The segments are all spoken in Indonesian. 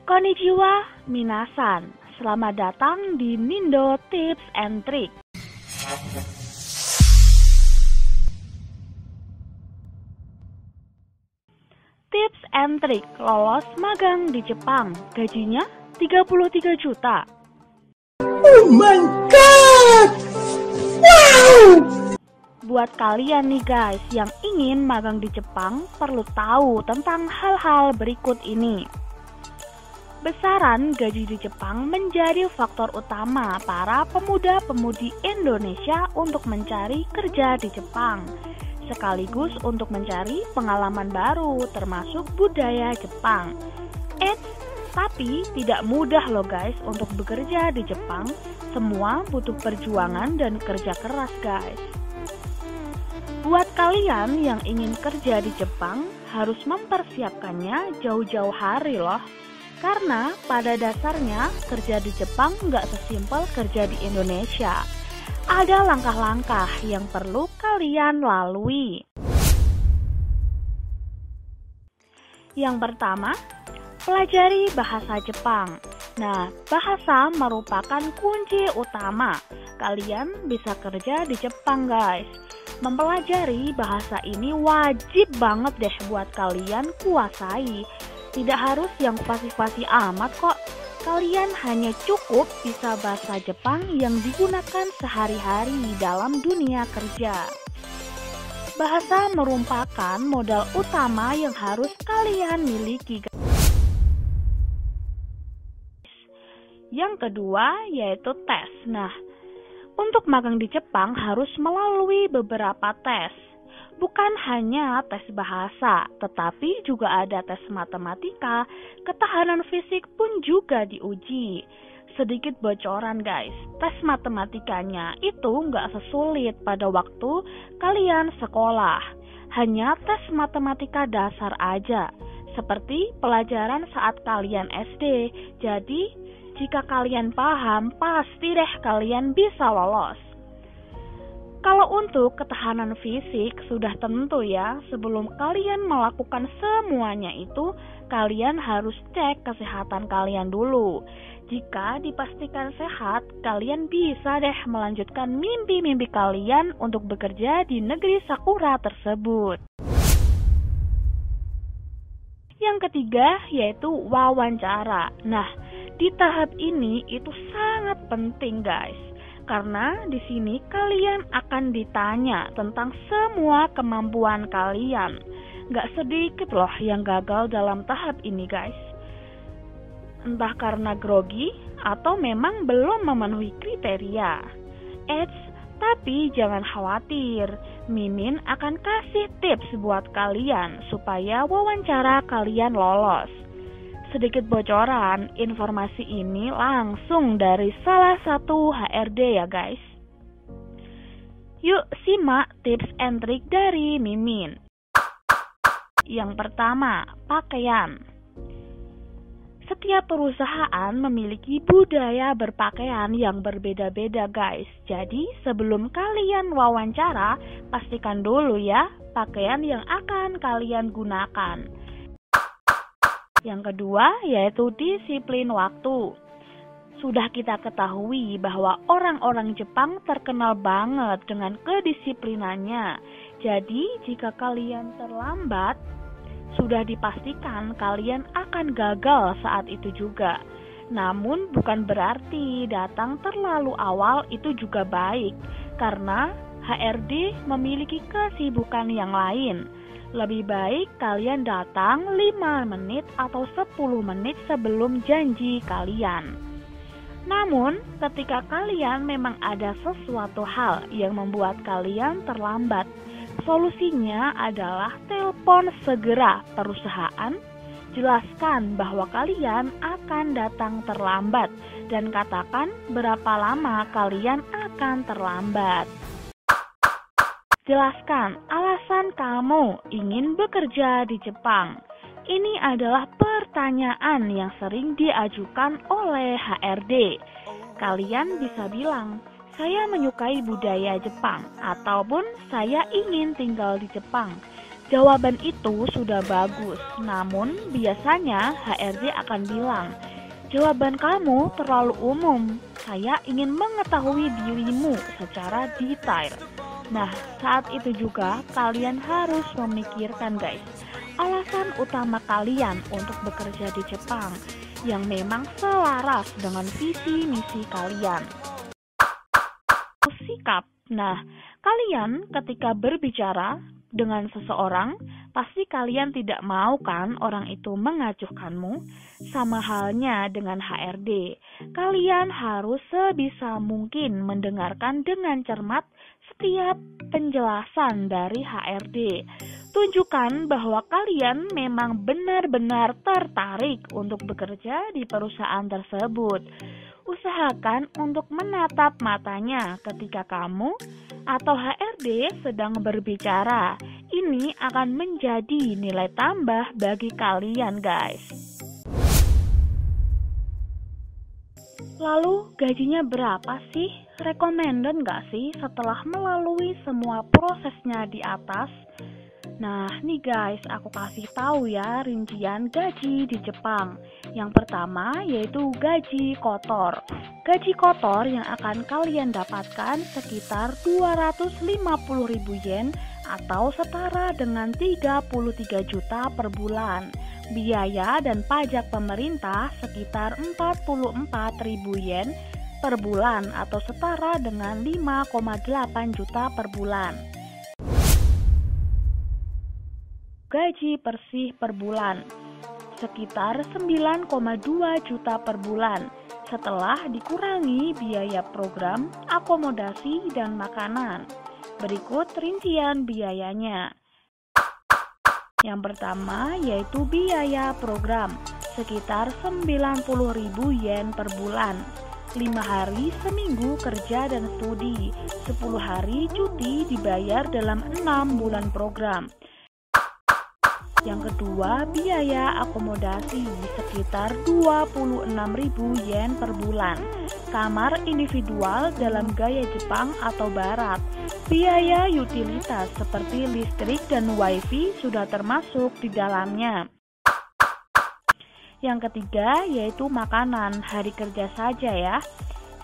Konnichiwa, minasan. Selamat datang di Nindo Tips and Trick. Tips and Trick lolos magang di Jepang. Gajinya 33 juta. Oh my god! Wow! Buat kalian nih guys yang ingin magang di Jepang, perlu tahu tentang hal-hal berikut ini. Besaran gaji di Jepang menjadi faktor utama para pemuda-pemudi Indonesia untuk mencari kerja di Jepang, sekaligus untuk mencari pengalaman baru termasuk budaya Jepang. Tapi tidak mudah loh guys untuk bekerja di Jepang. Semua butuh perjuangan dan kerja keras guys. Buat kalian yang ingin kerja di Jepang, harus mempersiapkannya jauh-jauh hari loh. Karena pada dasarnya kerja di Jepang nggak sesimpel kerja di Indonesia. Ada langkah-langkah yang perlu kalian lalui. Yang pertama, pelajari bahasa Jepang. Nah, bahasa merupakan kunci utama. Kalian bisa kerja di Jepang guys. Mempelajari bahasa ini wajib banget deh buat kalian kuasai. Tidak harus yang fasih-fasih amat kok. Kalian hanya cukup bisa bahasa Jepang yang digunakan sehari-hari dalam dunia kerja. Bahasa merupakan modal utama yang harus kalian miliki. Yang kedua yaitu tes. Nah, untuk magang di Jepang harus melalui beberapa tes. Bukan hanya tes bahasa, tetapi juga ada tes matematika, ketahanan fisik pun juga diuji. Sedikit bocoran guys, tes matematikanya itu nggak sesulit pada waktu kalian sekolah. Hanya tes matematika dasar aja, seperti pelajaran saat kalian SD. Jadi, jika kalian paham, pasti deh kalian bisa lolos. Kalau untuk ketahanan fisik sudah tentu ya, sebelum kalian melakukan semuanya itu, kalian harus cek kesehatan kalian dulu. Jika dipastikan sehat, kalian bisa deh melanjutkan mimpi-mimpi kalian untuk bekerja di negeri Sakura tersebut. Yang ketiga yaitu wawancara. Nah, di tahap ini itu sangat penting guys. Karena di sini kalian akan ditanya tentang semua kemampuan kalian. Gak sedikit loh yang gagal dalam tahap ini guys. Entah karena grogi atau memang belum memenuhi kriteria. Tapi jangan khawatir. Mimin akan kasih tips buat kalian supaya wawancara kalian lolos. Sedikit bocoran, informasi ini langsung dari salah satu HRD ya guys. Yuk simak tips and trick dari Mimin. Yang pertama, pakaian. Setiap perusahaan memiliki budaya berpakaian yang berbeda-beda guys. Jadi sebelum kalian wawancara, pastikan dulu ya pakaian yang akan kalian gunakan. Yang kedua yaitu disiplin waktu. Sudah kita ketahui bahwa orang-orang Jepang terkenal banget dengan kedisiplinannya. Jadi jika kalian terlambat, sudah dipastikan kalian akan gagal saat itu juga. Namun bukan berarti datang terlalu awal itu juga baik. Karena HRD memiliki kesibukan yang lain. Lebih baik kalian datang 5 menit atau 10 menit sebelum janji kalian. Namun, ketika kalian memang ada sesuatu hal yang membuat kalian terlambat, solusinya adalah telepon segera perusahaan, jelaskan bahwa kalian akan datang terlambat, dan katakan berapa lama kalian akan terlambat. Jelaskan alasan kamu ingin bekerja di Jepang. Ini adalah pertanyaan yang sering diajukan oleh HRD. Kalian bisa bilang, saya menyukai budaya Jepang, ataupun saya ingin tinggal di Jepang. Jawaban itu sudah bagus, namun biasanya HRD akan bilang, jawaban kamu terlalu umum, saya ingin mengetahui dirimu secara detail. Nah, saat itu juga kalian harus memikirkan guys, alasan utama kalian untuk bekerja di Jepang yang memang selaras dengan visi misi kalian. Sikap. Nah, kalian ketika berbicara dengan seseorang, pasti kalian tidak mau kan orang itu mengacuhkanmu? Sama halnya dengan HRD. Kalian harus sebisa mungkin mendengarkan dengan cermat setiap penjelasan dari HRD. Tunjukkan bahwa kalian memang benar-benar tertarik untuk bekerja di perusahaan tersebut. Usahakan untuk menatap matanya ketika kamu atau HRD sedang berbicara. Ini akan menjadi nilai tambah bagi kalian guys. Lalu gajinya berapa sih? Recommended nggak sih setelah melalui semua prosesnya di atas? Nah, nih guys, aku kasih tahu ya rincian gaji di Jepang. Yang pertama yaitu gaji kotor. Gaji kotor yang akan kalian dapatkan sekitar 250.000 yen atau setara dengan 33 juta per bulan. Biaya dan pajak pemerintah sekitar 44.000 yen per bulan atau setara dengan 5,8 juta per bulan. Gaji bersih per bulan sekitar 9,2 juta per bulan setelah dikurangi biaya program, akomodasi, dan makanan. Berikut rincian biayanya. Yang pertama yaitu biaya program sekitar 90.000 yen per bulan, 5 hari seminggu kerja dan studi, 10 hari cuti dibayar dalam 6 bulan program. Yang kedua, biaya akomodasi sekitar 26.000 yen per bulan. Kamar individual dalam gaya Jepang atau Barat. Biaya utilitas seperti listrik dan wifi sudah termasuk di dalamnya. Yang ketiga, yaitu makanan hari kerja saja ya.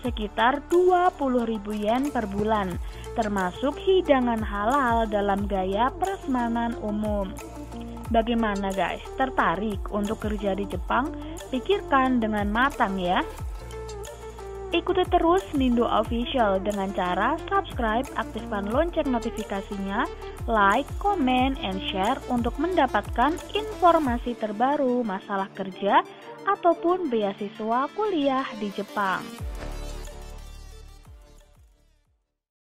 Sekitar 20.000 yen per bulan, termasuk hidangan halal dalam gaya prasmanan umum. Bagaimana guys? Tertarik untuk kerja di Jepang? Pikirkan dengan matang ya. Ikuti terus Nindo Official dengan cara subscribe, aktifkan lonceng notifikasinya, like, comment, and share untuk mendapatkan informasi terbaru masalah kerja ataupun beasiswa kuliah di Jepang.